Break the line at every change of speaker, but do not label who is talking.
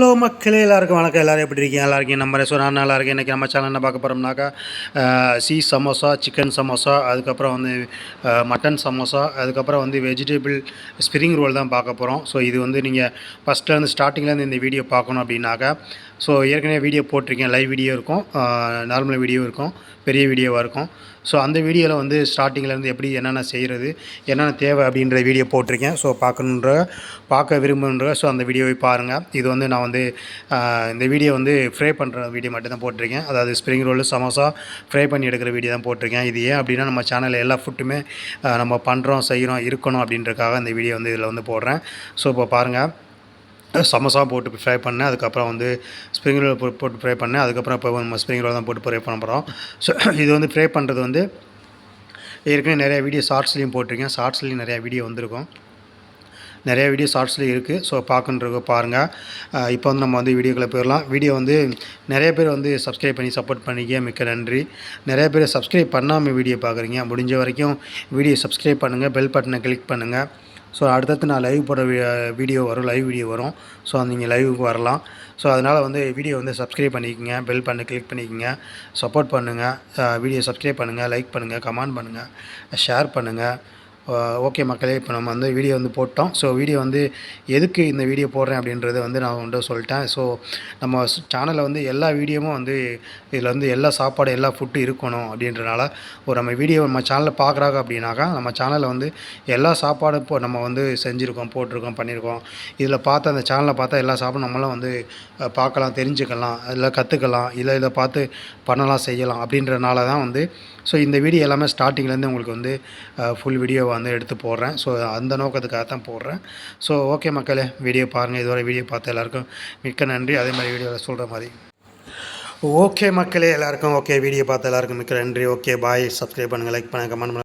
Hello மக்களே, எல்லாருக்கும் வணக்கம். எல்லோரும் எப்படி இருக்கீங்க? நல்லா இருக்கீங்க நம்புறேன். ஸோ நான் நல்லா இருக்கேன். இன்றைக்கி நம்ம சேனல் என்ன பார்க்க போகிறோம்னாக்கா சமோசா, சிக்கன் சமோசா, அதுக்கப்புறம் வந்து மட்டன் சமோசா, அதுக்கப்புறம் வந்து வெஜிடபிள் ஸ்ப்ரிங் ரோல் தான் பார்க்க போகிறோம். ஸோ இது வந்து நீங்கள் ஃபஸ்ட்லேருந்து ஸ்டார்டிங்லேருந்து இந்த வீடியோ பார்க்கணும் அப்படின்னாக்கா, ஸோ ஏற்கனவே வீடியோ போட்டிருக்கேன். லைவ் வீடியோ இருக்கும், நார்மல் வீடியோ இருக்கும், பெரிய வீடியோவாக இருக்கும். ஸோ அந்த வீடியோவில் வந்து ஸ்டார்டிங்லேருந்து எப்படி என்னென்ன செய்கிறது, என்னென்ன தேவை அப்படின்ற வீடியோ போட்டிருக்கேன். ஸோ பார்க்க விரும்புன்ற ஸோ அந்த வீடியோவை பாருங்கள். இது வந்து நான் வந்து இந்த வீடியோ வந்து ஃப்ரை பண்ணுற வீடியோ மட்டும் தான் போட்டிருக்கேன். அதாவது ஸ்ப்ரிங் ரோலு, சமோசா ஃப்ரை பண்ணி எடுக்கிற வீடியோ தான் போட்டிருக்கேன். இது ஏன் அப்படின்னா, நம்ம சேனலில் எல்லா ஃபுட்டுமே நம்ம பண்ணுறோம், செய்கிறோம், இருக்கணும் அப்படின்றக்காக இந்த வீடியோ வந்து இதில் வந்து போடுறேன். ஸோ இப்போ பாருங்கள், சமோசா போட்டு ஃப்ரை பண்ணேன். அதுக்கப்புறம் வந்து ஸ்ப்ரிங் ரோல் போட்டு ஃப்ரை பண்ணேன். அதுக்கப்புறம் இப்போ நம்ம ஸ்ப்ரிங் ரோல் தான் போட்டு ஃப்ரை பண்ண போகிறோம். ஸோ இது வந்து ஃப்ரை பண்ணுறது வந்து ஏற்கனவே நிறையா வீடியோ ஷார்ட்ஸ்லேயும் போட்டிருக்கேன். ஷார்ட்ஸ்லேயும் நிறையா வீடியோ வந்திருக்கும், நிறைய வீடியோ ஷார்ட்ஸ்லேயும் இருக்குது. ஸோ பார்க்குறவங்க பாருங்கள். இப்போ வந்து நம்ம வந்து வீடியோக்குள்ளே போயிடலாம். வீடியோ வந்து நிறைய பேர் வந்து சப்ஸ்கிரைப் பண்ணி சப்போர்ட் பண்ணிக்க மிக்க நன்றி. நிறைய பேர் சப்ஸ்கிரைப் பண்ணாமல் வீடியோ பார்க்குறீங்க. முடிஞ்ச வரைக்கும் வீடியோ சப்ஸ்கிரைப் பண்ணுங்கள், பெல் பட்டனை கிளிக் பண்ணுங்கள். ஸோ அடுத்தடுத்து நான் லைவ் போடுற வீடியோ வரும், லைவ் வீடியோ வரும். ஸோ நீங்கள் லைவுக்கு வரலாம். ஸோ அதனால் வந்து வீடியோ வந்து சப்ஸ்கிரைப் பண்ணிக்கோங்க, பெல் பட்டனை கிளிக் பண்ணிக்கோங்க, சப்போர்ட் பண்ணுங்கள். வீடியோ சப்ஸ்கிரைப் பண்ணுங்கள், லைக் பண்ணுங்கள், கமெண்ட் பண்ணுங்கள், ஷேர் பண்ணுங்கள். ஓகே மக்களே, இப்போ நம்ம வந்து வீடியோ வந்து போட்டோம். ஸோ வீடியோ வந்து எதுக்கு இந்த வீடியோ போடுறேன் அப்படின்றத வந்து நான் வந்து சொல்லிட்டேன். ஸோ நம்ம சேனலில் வந்து எல்லா வீடியோவும் வந்து இதில் வந்து எல்லா சாப்பாடு, எல்லா ஃபுட்டு இருக்கணும் அப்படின்றனால நம்ம வீடியோ நம்ம சேனலில் பார்க்குறாங்க அப்படின்னாக்கா, நம்ம சேனலில் வந்து எல்லா சாப்பாடும் இப்போ நம்ம வந்து செஞ்சுருக்கோம், போட்டிருக்கோம், பண்ணியிருக்கோம். இதில் பார்த்து அந்த சேனலில் பார்த்தா எல்லா சாப்பாடும் நம்மளாம் வந்து பார்க்கலாம், தெரிஞ்சுக்கலாம், இல்லை கற்றுக்கலாம், இல்லை இதை பார்த்து பண்ணலாம், செய்யலாம் அப்படின்றனால தான் வந்து ஸோ இந்த வீடியோ எல்லாமே ஸ்டார்டிங்லேருந்து உங்களுக்கு வந்து ஃபுல் வீடியோவை வந்து எடுத்து போடுறேன். ஸோ அந்த நோக்கத்துக்காக தான் போடுறேன். ஸோ ஓகே மக்களே, வீடியோ பாருங்கள். இதுவரை வீடியோ பார்த்த எல்லாருக்கும் மிக்க நன்றி. அதே மாதிரி வீடியோவில் சொல்கிற மாதிரி ஓகே மக்களே, எல்லாருக்கும் ஓகே, வீடியோ பார்த்த எல்லாருக்கும் மிக்க நன்றி. ஓகே, பாய். சப்ஸ்கிரைப் பண்ணுங்கள், லைக் பண்ணுங்கள், கமெண்ட் பண்ணுங்கள்.